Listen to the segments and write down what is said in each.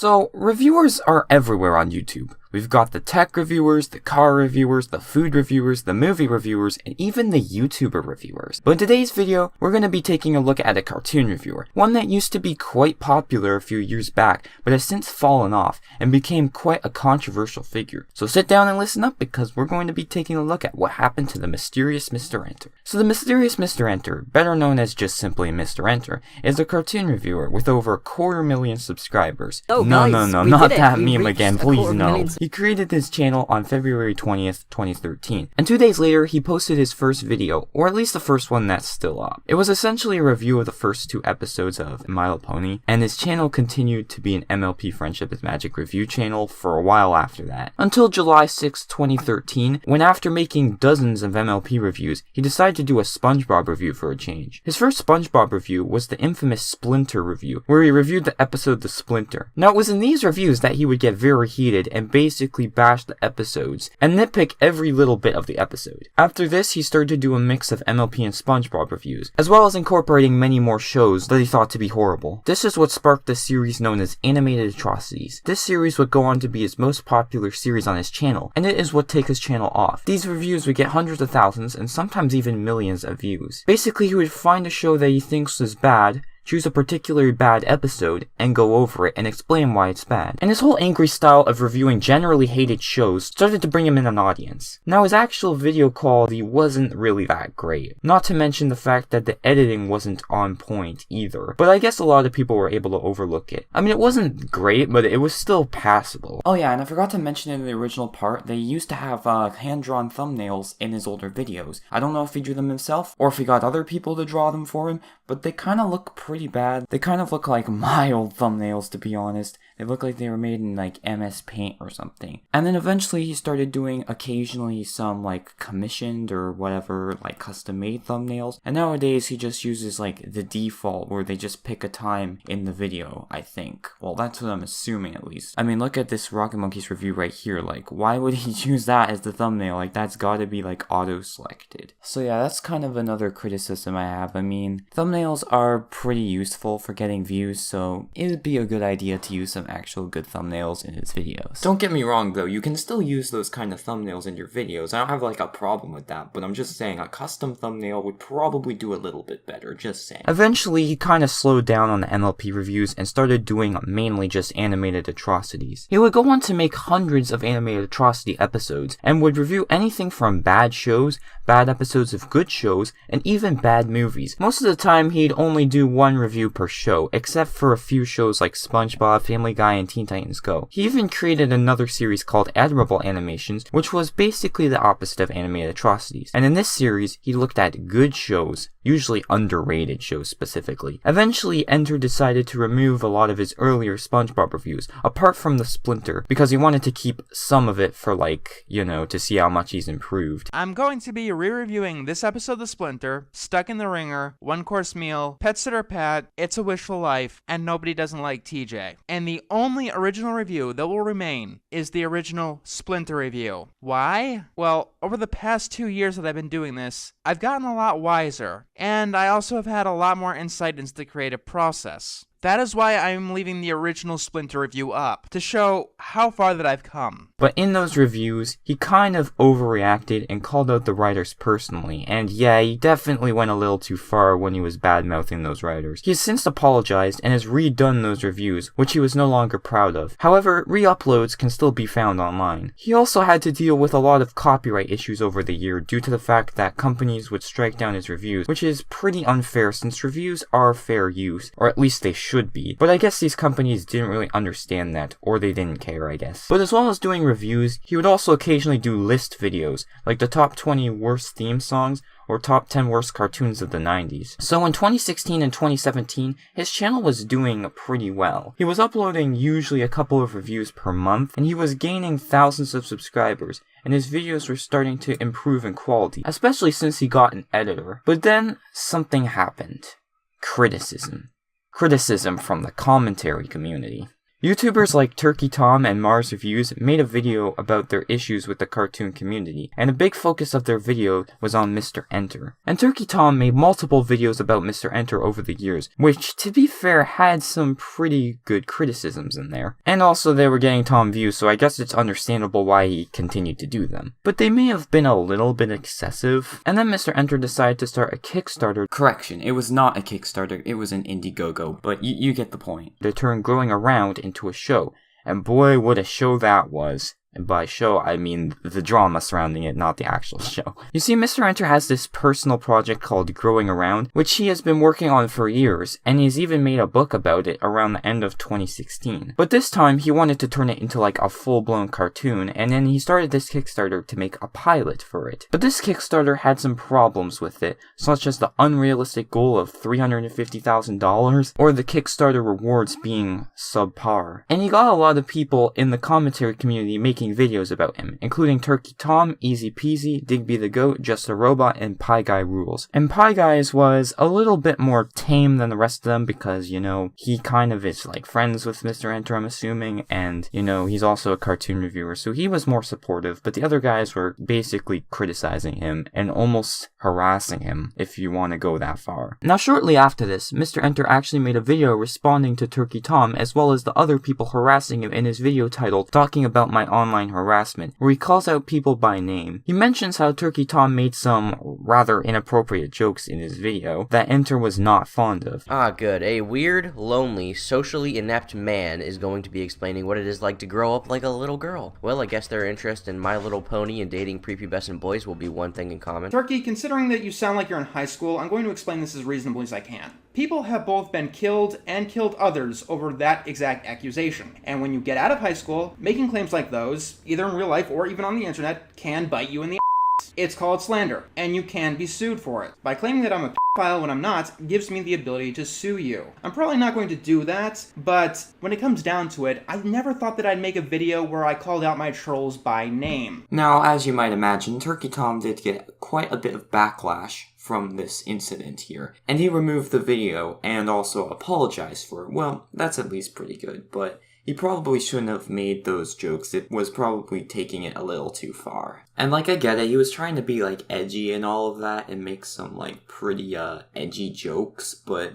So, reviewers are everywhere on YouTube. We've got the tech reviewers, the car reviewers, the food reviewers, the movie reviewers, and even the YouTuber reviewers. But in today's video, we're going to be taking a look at a cartoon reviewer, one that used to be quite popular a few years back, but has since fallen off and became quite a controversial figure. So sit down and listen up, because we're going to be taking a look at what happened to the mysterious MrEnter. So the mysterious MrEnter, better known as just simply MrEnter, is a cartoon reviewer with over 250,000 subscribers. Oh, No, guys, not that we meme reached again, a please 250,000 no. He created his channel on February 20th, 2013, and 2 days later he posted his first video, or at least the first one that's still up. It was essentially a review of the first 2 episodes of My Little Pony, and his channel continued to be an MLP Friendship is Magic review channel for a while after that. Until July 6, 2013, when after making dozens of MLP reviews, he decided to do a SpongeBob review for a change. His first SpongeBob review was the infamous Splinter review, where he reviewed the episode The Splinter. Now it was in these reviews that he would get very heated and basically bash the episodes and nitpick every little bit of the episode. After this, he started to do a mix of MLP and SpongeBob reviews, as well as incorporating many more shows that he thought to be horrible. This is what sparked the series known as Animated Atrocities. This series would go on to be his most popular series on his channel, and it is what took his channel off. These reviews would get hundreds of thousands and sometimes even millions of views. Basically, he would find a show that he thinks is bad, choose a particularly bad episode, and go over it and explain why it's bad. And his whole angry style of reviewing generally hated shows started to bring him in an audience. Now his actual video quality wasn't really that great, not to mention the fact that the editing wasn't on point either, but I guess a lot of people were able to overlook it. I mean, it wasn't great, but it was still passable. Oh yeah, and I forgot to mention in the original part, they used to have hand-drawn thumbnails in his older videos. I don't know if he drew them himself, or if he got other people to draw them for him, but they kind of look pretty bad. They kind of look like my old thumbnails, to be honest. They look like they were made in like MS Paint or something. And then eventually he started doing occasionally some like commissioned or whatever, like custom made thumbnails. And nowadays he just uses like the default where they just pick a time in the video, I think. Well, that's what I'm assuming at least. I mean, look at this Rocket Monkeys review right here. Like, why would he choose that as the thumbnail? Like, that's gotta be like auto-selected. So yeah, that's kind of another criticism I have. I mean, thumbnails are pretty useful for getting views, so it would be a good idea to use some actual good thumbnails in his videos. Don't get me wrong though, you can still use those kind of thumbnails in your videos. I don't have like a problem with that, but I'm just saying a custom thumbnail would probably do a little bit better, just saying. Eventually, he kind of slowed down on the MLP reviews and started doing mainly just animated atrocities. He would go on to make hundreds of animated atrocity episodes and would review anything from bad shows, bad episodes of good shows, and even bad movies. Most of the time, he'd only do one review per show, except for a few shows like SpongeBob, Family Guy, and Teen Titans Go. He even created another series called Admirable Animations, which was basically the opposite of animated atrocities. And in this series, he looked at good shows, usually underrated shows specifically. Eventually, Enter decided to remove a lot of his earlier SpongeBob reviews, apart from the Splinter, because he wanted to keep some of it for like, you know, to see how much he's improved. I'm going to be re-reviewing this episode of The Splinter, Stuck in the Ringer, One Course Meal, Pet Sitter Pat, It's a Wishful Life, and Nobody Doesn't Like TJ. And the only original review that will remain is the original Splinter review. Why? Well, over the past 2 years that I've been doing this, I've gotten a lot wiser, and I also have had a lot more insight into the creative process. That is why I'm leaving the original Splinter review up, to show how far that I've come. But in those reviews, he kind of overreacted and called out the writers personally, and yeah, he definitely went a little too far when he was bad-mouthing those writers. He has since apologized and has redone those reviews, which he was no longer proud of. However, re-uploads can still be found online. He also had to deal with a lot of copyright issues over the year due to the fact that companies would strike down his reviews, which is pretty unfair since reviews are fair use, or at least they should be. But I guess these companies didn't really understand that, or they didn't care, I guess. But as well as doing reviews, he would also occasionally do list videos, like the top 20 worst theme songs, or top 10 worst cartoons of the 90s. So in 2016 and 2017, his channel was doing pretty well. He was uploading usually a couple of reviews per month, and he was gaining thousands of subscribers, and his videos were starting to improve in quality, especially since he got an editor. But then, something happened. Criticism. Criticism from the commentary community. YouTubers like Turkey Tom and Mars Reviews made a video about their issues with the cartoon community, and a big focus of their video was on MrEnter. And Turkey Tom made multiple videos about MrEnter over the years, which, to be fair, had some pretty good criticisms in there. And also they were getting Tom views, so I guess it's understandable why he continued to do them. But they may have been a little bit excessive. And then MrEnter decided to start a Kickstarter. Correction, it was not a Kickstarter, it was an Indiegogo, but you get the point. To turn Growing Around into a show, and boy, what a show that was. And by show, I mean the drama surrounding it, not the actual show. You see, MrEnter has this personal project called Growing Around, which he has been working on for years, and he's even made a book about it around the end of 2016. But this time, he wanted to turn it into like a full-blown cartoon, and then he started this Kickstarter to make a pilot for it. But this Kickstarter had some problems with it, such as the unrealistic goal of $350,000, or the Kickstarter rewards being subpar. And he got a lot of people in the commentary community making videos about him, including Turkey Tom, Easy Peasy, Digby the Goat, Just a Robot, and Pie Guy Rules. And Pie Guys was a little bit more tame than the rest of them because, you know, he kind of is like friends with MrEnter, I'm assuming, and, you know, he's also a cartoon reviewer, so he was more supportive, but the other guys were basically criticizing him and almost harassing him, if you want to go that far. Now, shortly after this, MrEnter actually made a video responding to Turkey Tom as well as the other people harassing him in his video titled Talking About My Online Harassment, where he calls out people by name. He mentions how Turkey Tom made some rather inappropriate jokes in his video that Enter was not fond of. Ah, good. A weird, lonely, socially inept man is going to be explaining what it is like to grow up like a little girl. Well, I guess their interest in My Little Pony and dating prepubescent boys will be one thing in common. Turkey, considering that you sound like you're in high school, I'm going to explain this as reasonably as I can. People have both been killed and killed others over that exact accusation. And when you get out of high school, making claims like those, either in real life or even on the internet, can bite you in the ass. It's called slander, and you can be sued for it. By claiming that I'm a pedophile when I'm not, gives me the ability to sue you. I'm probably not going to do that, but when it comes down to it, I never thought that I'd make a video where I called out my trolls by name. Now, as you might imagine, Turkey Tom did get quite a bit of backlash from this incident here, and he removed the video and also apologized for it. Well, that's at least pretty good, but he probably shouldn't have made those jokes. It was probably taking it a little too far. And like, I get it, he was trying to be like edgy and all of that and make some like pretty edgy jokes, but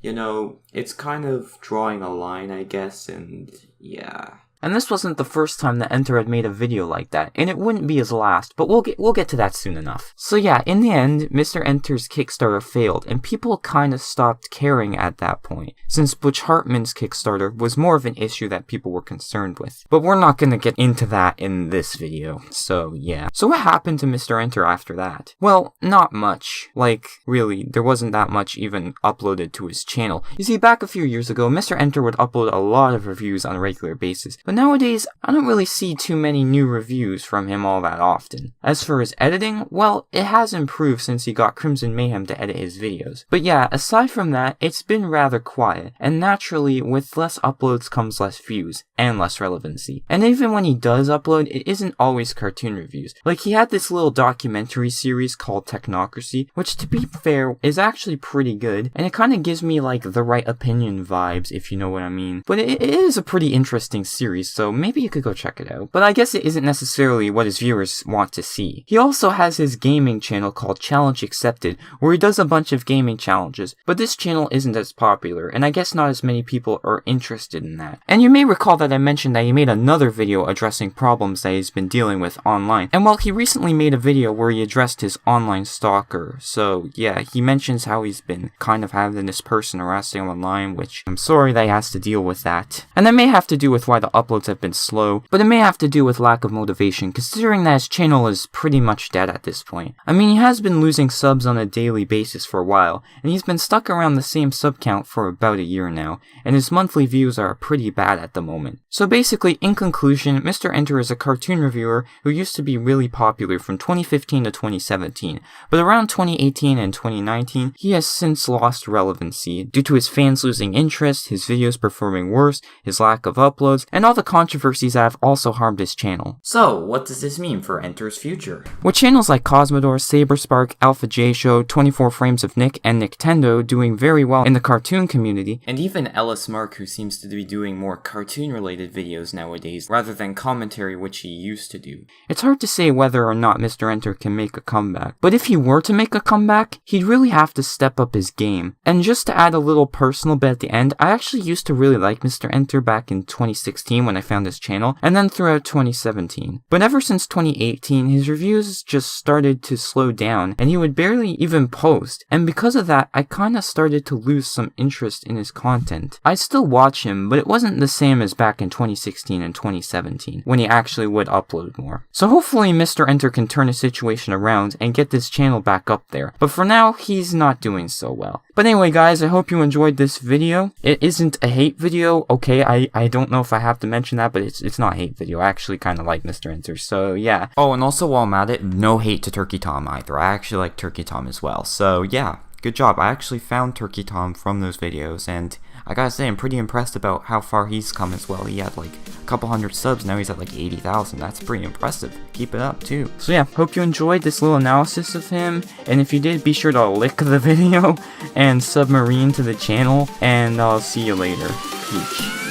you know, it's kind of drawing a line, I guess, and yeah. And this wasn't the first time that Enter had made a video like that, and it wouldn't be his last, but we'll get to that soon enough. So yeah, in the end, MrEnter's Kickstarter failed, and people kinda stopped caring at that point, since Butch Hartman's Kickstarter was more of an issue that people were concerned with. But we're not gonna get into that in this video, so yeah. So what happened to MrEnter after that? Well, not much. Like, really, there wasn't that much even uploaded to his channel. You see, back a few years ago, MrEnter would upload a lot of reviews on a regular basis, but nowadays, I don't really see too many new reviews from him all that often. As for his editing, well, it has improved since he got Crimson Mayhem to edit his videos. But yeah, aside from that, it's been rather quiet, and naturally, with less uploads comes less views, and less relevancy. And even when he does upload, it isn't always cartoon reviews. Like, he had this little documentary series called Technocracy, which to be fair, is actually pretty good, and it kinda gives me like the right opinion vibes, if you know what I mean. But it is a pretty interesting series, so maybe you could go check it out. But I guess it isn't necessarily what his viewers want to see. He also has his gaming channel called Challenge Accepted, where he does a bunch of gaming challenges, but this channel isn't as popular, and I guess not as many people are interested in that. And you may recall that I mentioned that he made another video addressing problems that he's been dealing with online, and well, he recently made a video where he addressed his online stalker, so yeah, he mentions how he's been kind of having this person harassing him online, which I'm sorry that he has to deal with that. And that may have to do with why the uploads have been slow, but it may have to do with lack of motivation, considering that his channel is pretty much dead at this point. I mean, he has been losing subs on a daily basis for a while, and he's been stuck around the same sub count for about a year now, and his monthly views are pretty bad at the moment. So basically, in conclusion, MrEnter is a cartoon reviewer who used to be really popular from 2015 to 2017, but around 2018 and 2019, he has since lost relevancy due to his fans losing interest, his videos performing worse, his lack of uploads, and also all the controversies that have also harmed his channel. So, what does this mean for Enter's future? With channels like Cosmodor, Saberspark, Alpha J Show, 24 Frames of Nick, and Nintendo doing very well in the cartoon community, and even Ellis Mark, who seems to be doing more cartoon-related videos nowadays, rather than commentary, which he used to do. It's hard to say whether or not MrEnter can make a comeback, but if he were to make a comeback, he'd really have to step up his game. And just to add a little personal bit at the end, I actually used to really like MrEnter back in 2016 when I found his channel, and then throughout 2017. But ever since 2018, his reviews just started to slow down, and he would barely even post, and because of that, I kinda started to lose some interest in his content. I still watch him, but it wasn't the same as back in 2016 and 2017, when he actually would upload more. So hopefully MrEnter can turn his situation around and get this channel back up there, but for now, he's not doing so well. But anyway guys, I hope you enjoyed this video. It isn't a hate video, okay, I don't know if I have to mention that, but it's not a hate video. I actually kinda like MrEnter, so yeah. Oh, and also while I'm at it, no hate to Turkey Tom either. I actually like Turkey Tom as well, so yeah. Good job. I actually found Turkey Tom from those videos, and I gotta say, I'm pretty impressed about how far he's come as well. He had like a couple hundred subs, now he's at like 80,000. That's pretty impressive. Keep it up too. So yeah, hope you enjoyed this little analysis of him, and if you did, be sure to like the video and submarine to the channel, and I'll see you later. Peace.